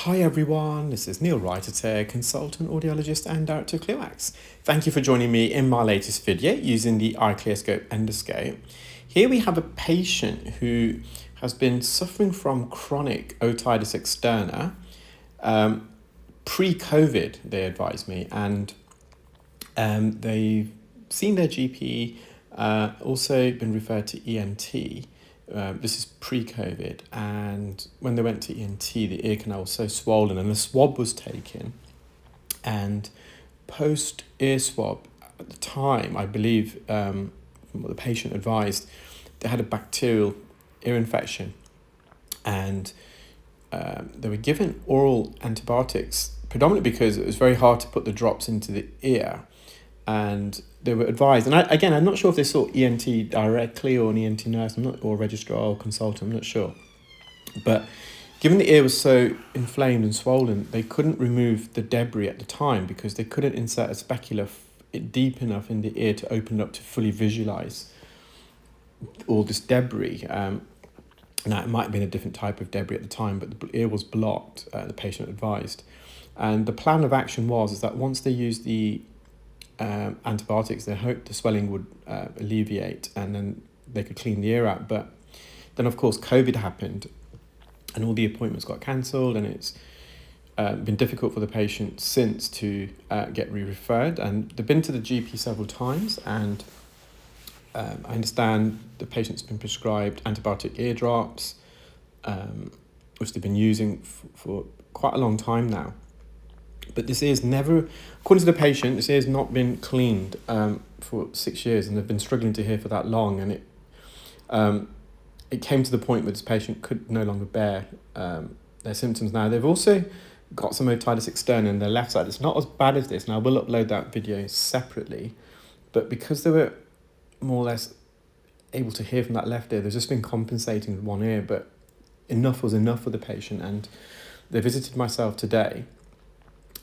Hi everyone, this is Neel, Raithatha, consultant, audiologist and director of ClearWax. Thank you for joining me in my latest video using the iCLEARscope endoscope. Here we have a patient who has been suffering from chronic otitis externa, pre-COVID, they advised me, and they've seen their GP, also been referred to ENT. This is pre-COVID, and when they went to ENT, the ear canal was so swollen, and the swab was taken. And post ear swab, at the time, I believe, from what the patient advised, they had a bacterial ear infection, and they were given oral antibiotics, predominantly because it was very hard to put the drops into the ear. And they were advised, and I'm not sure if they saw ENT directly or an ENT nurse, or registrar or consultant, I'm not sure. But given the ear was so inflamed and swollen, they couldn't remove the debris at the time because they couldn't insert a specular deep enough in the ear to open it up to fully visualise all this debris. Now, it might have been a different type of debris at the time, but the ear was blocked, the patient advised. And the plan of action is that once they used the antibiotics, they hoped the swelling would alleviate and then they could clean the ear out. But then, of course, COVID happened and all the appointments got cancelled, and it's been difficult for the patient since to get re-referred. And they've been to the GP several times, and I understand the patient's been prescribed antibiotic ear drops, which they've been using for quite a long time now. But this ear's never, according to the patient, this ear's not been cleaned for 6 years, and they've been struggling to hear for that long. And it came to the point where this patient could no longer bear their symptoms. Now, they've also got some otitis externa in their left side. It's not as bad as this, and I will upload that video separately. But because they were more or less able to hear from that left ear, they've just been compensating with one ear. But enough was enough for the patient, and they visited myself today.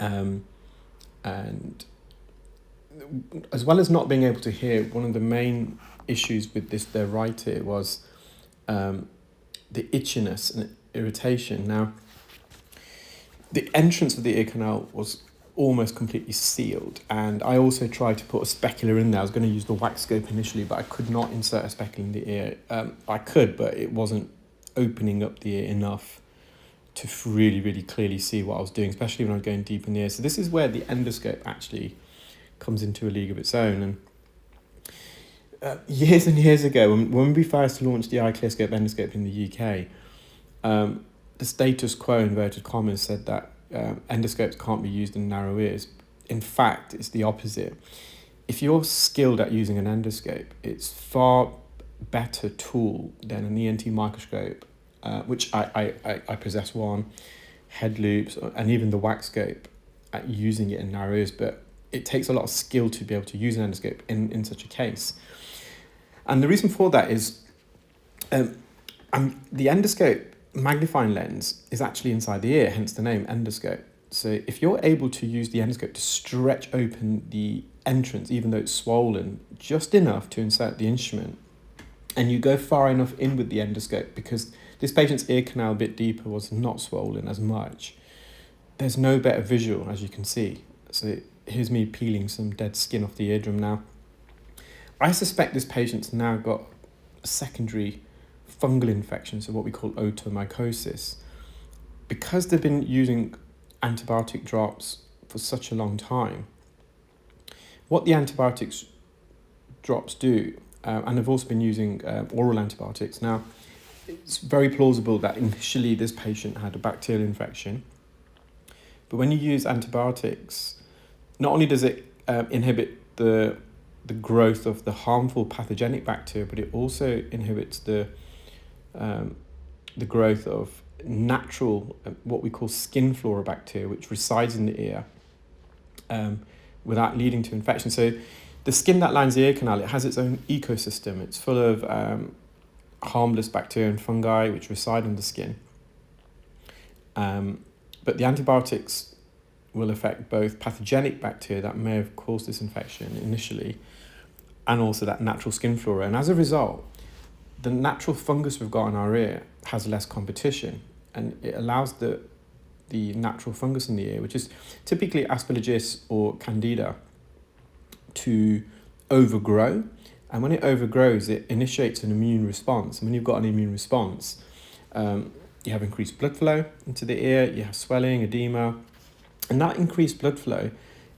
And as well as not being able to hear, one of the main issues with their right ear was the itchiness and irritation. Now, the entrance of the ear canal was almost completely sealed, and I also tried to put a specular in there. I was going to use the wax scope initially, but I could not insert a specular in the ear. I could, but it wasn't opening up the ear enough to really, really clearly see what I was doing, especially when I was going deep in the ear. So this is where the endoscope actually comes into a league of its own. And years and years ago, when we first launched the iCLEARscope endoscope in the UK, the status quo, inverted commas, said that endoscopes can't be used in narrow ears. In fact, it's the opposite. If you're skilled at using an endoscope, it's far better tool than an ENT microscope, which I possess one, head loops, and even the wax scope at using it in narrow ears. But it takes a lot of skill to be able to use an endoscope in such a case. And the reason for that is the endoscope magnifying lens is actually inside the ear, hence the name endoscope. So if you're able to use the endoscope to stretch open the entrance, even though it's swollen, just enough to insert the instrument, and you go far enough in with the endoscope, because this patient's ear canal a bit deeper was not swollen as much, there's no better visual, as you can see. So here's me peeling some dead skin off the eardrum now. I suspect this patient's now got a secondary fungal infection, so what we call otomycosis. Because they've been using antibiotic drops for such a long time, what the antibiotics drops do, and they've also been using oral antibiotics. Now, it's very plausible that initially this patient had a bacterial infection, but when you use antibiotics, not only does it inhibit the growth of the harmful pathogenic bacteria, but it also inhibits the growth of natural, what we call skin flora bacteria, which resides in the ear, without leading to infection. So the skin that lines the ear canal, it has its own ecosystem. It's full of harmless bacteria and fungi which reside on the skin. But the antibiotics will affect both pathogenic bacteria that may have caused this infection initially, and also that natural skin flora. And as a result, the natural fungus we've got in our ear has less competition, and it allows the the natural fungus in the ear, which is typically Aspergillus or Candida, to overgrow. And when it overgrows, it initiates an immune response. And when you've got an immune response, you have increased blood flow into the ear, you have swelling, edema, and that increased blood flow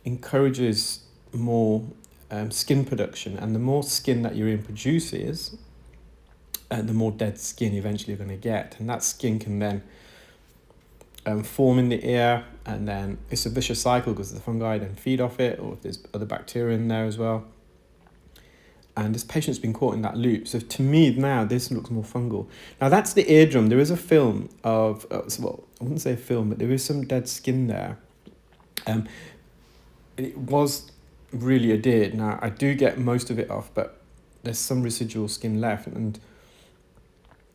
encourages more skin production. And the more skin that your ear produces, the more dead skin eventually you're going to get. And that skin can then form in the ear, and then it's a vicious cycle because the fungi then feed off it, or if there's other bacteria in there as well. And this patient's been caught in that loop. So to me now, this looks more fungal. Now that's the eardrum. There is a film of, well, I wouldn't say a film, but there is some dead skin there. It was really adhered. Now I do get most of it off, but there's some residual skin left. And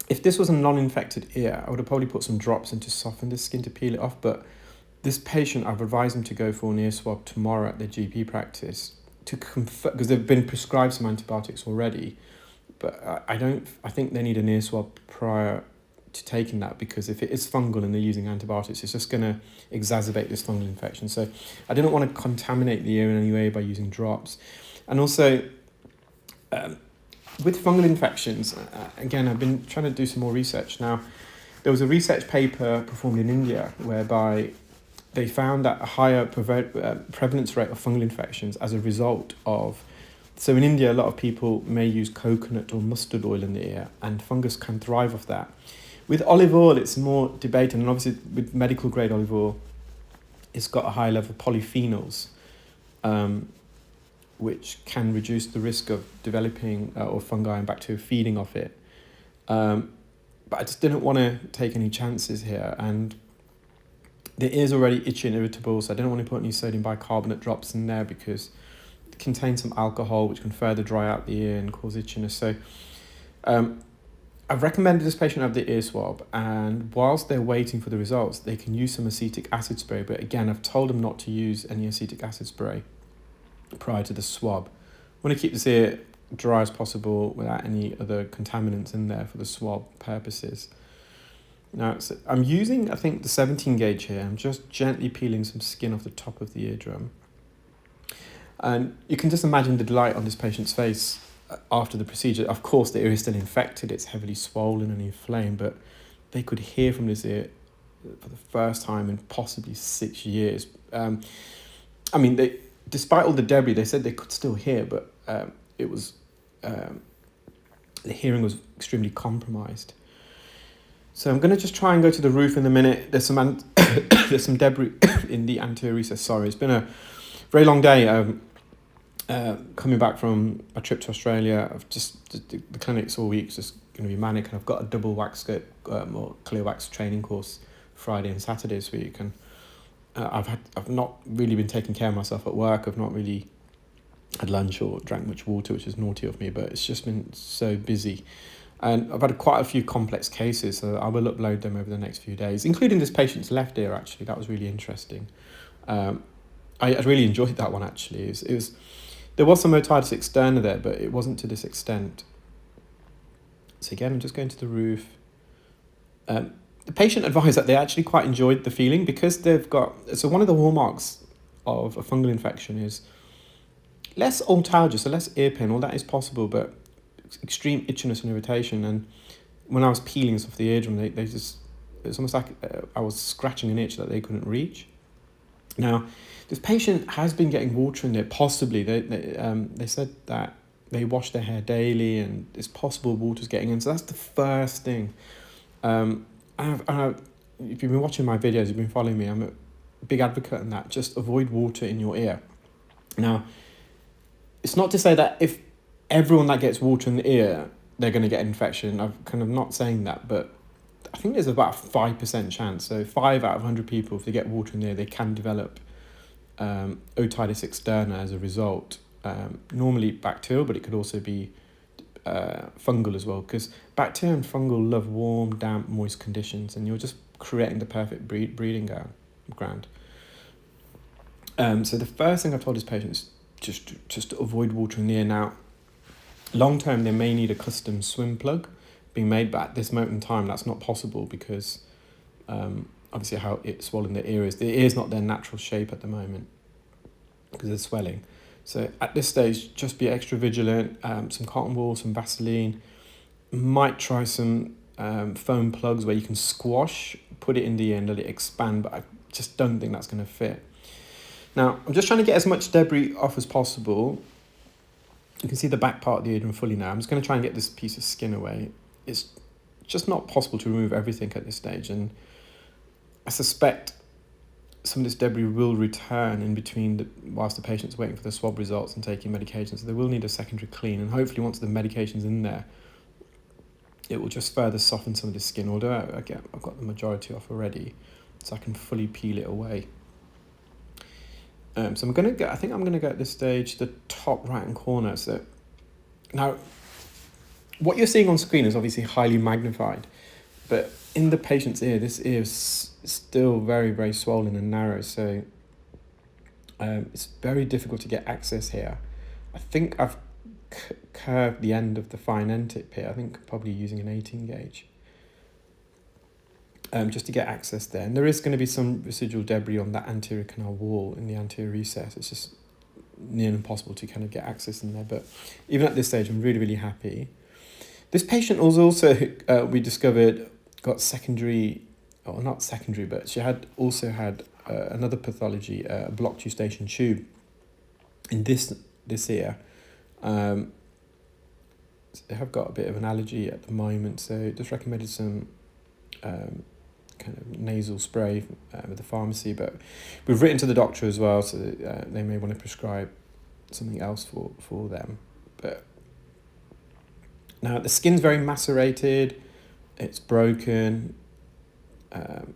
if this was a non-infected ear, I would have probably put some drops in to soften the skin to peel it off. But this patient, I've advised him to go for an ear swab tomorrow at their GP practice to confirm, because they've been prescribed some antibiotics already. But I think they need an ear swab prior to taking that, because if it is fungal and they're using antibiotics, it's just going to exacerbate this fungal infection. So I didn't want to contaminate the ear in any way by using drops. And also, with fungal infections, again, I've been trying to do some more research. Now, there was a research paper performed in India whereby they found that a higher prevalence rate of fungal infections as a result of, so in India, a lot of people may use coconut or mustard oil in the ear, and fungus can thrive off that. With olive oil, it's more debated, and obviously with medical grade olive oil, it's got a high level of polyphenols, which can reduce the risk of developing or fungi and bacteria feeding off it. But I just didn't want to take any chances here, and the ear's already itchy and irritable, so I didn't want to put any sodium bicarbonate drops in there because it contains some alcohol which can further dry out the ear and cause itchiness. So I've recommended this patient have the ear swab, and whilst they're waiting for the results, they can use some acetic acid spray. But again, I've told them not to use any acetic acid spray prior to the swab. I want to keep this ear dry as possible without any other contaminants in there for the swab purposes. Now, so I'm using, I think, the 17 gauge here. I'm just gently peeling some skin off the top of the eardrum. And you can just imagine the delight on this patient's face after the procedure. Of course, the ear is still infected. It's heavily swollen and inflamed, but they could hear from this ear for the first time in possibly 6 years. I mean, despite all the debris, they said they could still hear, but it was the hearing was extremely compromised. So I'm going to just try and go to the roof in a minute. There's some there's some debris in the anterior recess. Sorry, it's been a very long day. Coming back from a trip to Australia, I've just the clinic's all week. It's just going to be manic, and I've got a double wax scope or clear wax training course Friday and Saturday this week, and I've not really been taking care of myself at work. I've not really had lunch or drank much water, which is naughty of me, but it's just been so busy. And I've had quite a few complex cases, so I will upload them over the next few days, including this patient's left ear, actually. That was really interesting. I really enjoyed that one, actually. It was there was some otitis externa there, but it wasn't to this extent. So again, I'm just going to the roof. The patient advised that they actually quite enjoyed the feeling because they've got... So one of the hallmarks of a fungal infection is less otalgia, so less ear pain. All that is possible, but extreme itchiness and irritation. And when I was peeling off the eardrum, they just... It's almost like I was scratching an itch that they couldn't reach. Now, this patient has been getting water in there, possibly. They said that they wash their hair daily and it's possible water's getting in. So that's the first thing. If you've been watching my videos, you've been following me, I'm a big advocate in that. Just avoid water in your ear. Now, it's not to say that if everyone that gets water in the ear, they're going to get an infection. I'm kind of not saying that, but I think there's about a 5% chance. So 5 out of 100 people, if they get water in there, they can develop otitis externa as a result. Normally bacterial, but it could also be fungal as well, because bacteria and fungal love warm, damp, moist conditions, and you're just creating the perfect breeding ground. So the first thing I've told this patient is just to avoid water in the ear. Now, long term, they may need a custom swim plug being made, but at this moment in time, that's not possible because obviously how swollen the ear is. The ear is not their natural shape at the moment because of swelling. So at this stage, just be extra vigilant. Some cotton wool, some Vaseline. Might try some foam plugs where you can squash, put it in the ear and let it expand, but I just don't think that's going to fit. Now, I'm just trying to get as much debris off as possible. You can see the back part of the eardrum fully now. I'm just going to try and get this piece of skin away. It's just not possible to remove everything at this stage, and I suspect some of this debris will return in between whilst the patient's waiting for the swab results and taking medication, so they will need a secondary clean, and hopefully once the medication's in there, it will just further soften some of the skin, although I've got the majority off already, so I can fully peel it away. So I think I'm gonna go at this stage the top right hand corner. So now what you're seeing on screen is obviously highly magnified, but in the patient's ear, this ear is still very, very swollen and narrow, so it's very difficult to get access here. I think I've curved the end of the fine end tip here. I think probably using an 18 gauge. Just to get access there. And there is going to be some residual debris on that anterior canal wall in the anterior recess. It's just near impossible to kind of get access in there. But even at this stage, I'm really, really happy. This patient was also, we discovered, got secondary, or not secondary, but she had also had another pathology, a blocked eustachian tube in this ear. They have got a bit of an allergy at the moment, so just recommended some kind of nasal spray with the pharmacy, but we've written to the doctor as well, so they may want to prescribe something else for them. But now the skin's very macerated, it's broken, and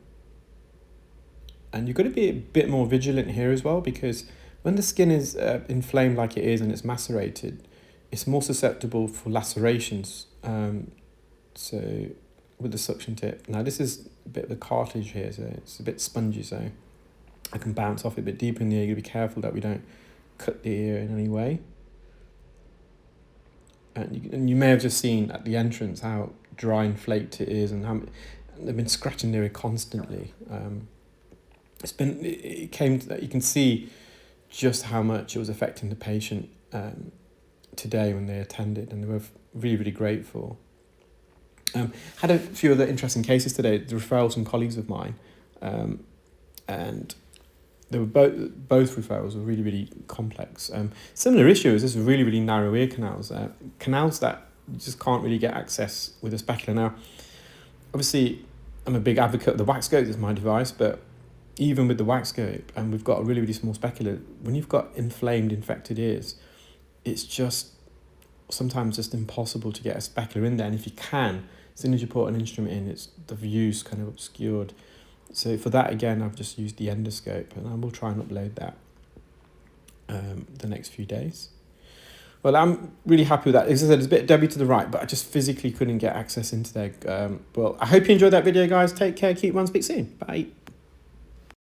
you've got to be a bit more vigilant here as well, because when the skin is inflamed like it is and it's macerated, it's more susceptible for lacerations. So with the suction tip. Now this is a bit of the cartilage here, so it's a bit spongy, so I can bounce off it a bit deeper in the ear. You've got to be careful that we don't cut the ear in any way. And you may have just seen at the entrance how dry and flaked it is, and how they've been scratching the ear constantly. You can see just how much it was affecting the patient today when they attended, and they were really, really grateful. Had a few other interesting cases today, the referrals from colleagues of mine, and they were both referrals were really, really complex. Similar issue is this really, really narrow ear canals, canals that you just can't really get access with a specular. Now, obviously, I'm a big advocate of the wax scope as my device, but even with the wax scope, and we've got a really, really small specular, when you've got inflamed, infected ears, it's just sometimes just impossible to get a specular in there, and if you can, as soon as you put an instrument in, the view's kind of obscured. So for that, again, I've just used the endoscope, and I will try and upload that the next few days. Well, I'm really happy with that. As I said, there's a bit of debris to the right, but I just physically couldn't get access into there. Well, I hope you enjoyed that video, guys. Take care, keep well, speak soon. Bye.